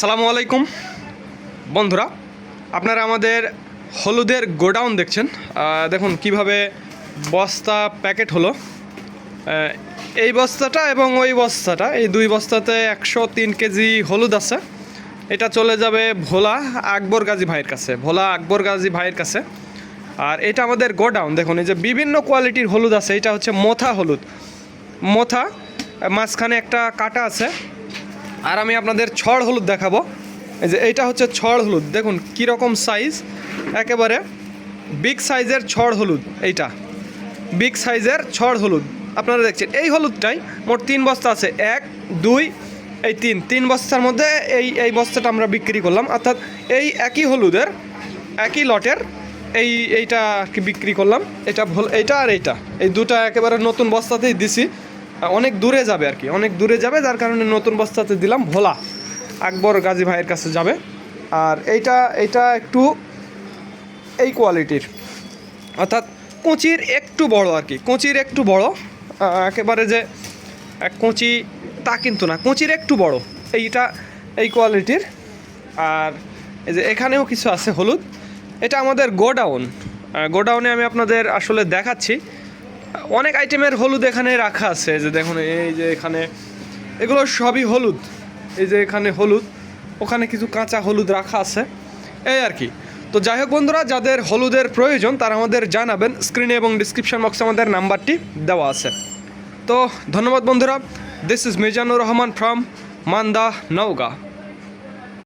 আসসালামু আলাইকুম বন্ধুরা, আপনারা আমাদের হলুদের গোডাউন দেখছেন। দেখুন কিভাবে বস্তা প্যাকেট হলো। এই বস্তাটা এবং ওই বস্তাটা, এই দুই বস্তাতে 103 কেজি হলুদ আছে। এটা চলে যাবে ভোলা আকবর গাজী ভাইয়ের কাছে। আর এটা আমাদের গোডাউন। দেখুন এই যে বিভিন্ন কোয়ালিটির হলুদ আছে। এটা হচ্ছে মোথা হলুদ, মোথা, মাঝখানে একটা কাটা আছে। আর আমি আপনাদের ছড় হলুদ দেখাবো। এই যে এইটা হচ্ছে ছড় হলুদ, দেখুন কীরকম সাইজ, একেবারে বিগ সাইজের ছড় হলুদ। এইটা বিগ সাইজের ছড় হলুদ আপনারা দেখছেন। এই হলুদটাই মোট 3 বস্তা আছে, 1 2 এই 3 বস্তার মধ্যে এই বস্তাটা আমরা বিক্রি করলাম। অর্থাৎ এই একই হলুদের একই লটের এইটা কি বিক্রি করলাম। এইটা আর এইটা, এই দুটা একেবারে নতুন বস্তাতেই দিছি। অনেক দূরে যাবে আর কি, অনেক দূরে যাবে, যার কারণে নতুন বস্তাতে দিলাম। ভোলা আকবর গাজী ভাইয়ের কাছে যাবে। আর এইটা একটু এই কোয়ালিটির, অর্থাৎ কুঁচির একটু বড় আর কি, কুঁচির একটু বড়। একেবারে যে কুঁচি তা কিন্তু না, কুঁচির একটু বড় এইটা, এই কোয়ালিটির। আর এই যে এখানেও কিছু আছে হলুদ। এটা আমাদের গোডাউনে আমি আপনাদের আসলে দেখাচ্ছি। অনেক আইটেমের হলুদ এখানে রাখা আছে। যে দেখুন এই যে এখানে এগুলো সবই হলুদ। এই যে এখানে হলুদ, ওখানে কিছু কাঁচা হলুদ রাখা আছে, এই আর কি। তো যাই হোক বন্ধুরা, যাদের হলুদের প্রয়োজন তারা আমাদের জানাবেন। স্ক্রিনে এবং ডিসক্রিপশন বক্সে আমাদের নাম্বারটি দেওয়া আছে। তো ধন্যবাদ বন্ধুরা। This is Mizanur Rahman from Manda, Naogaon.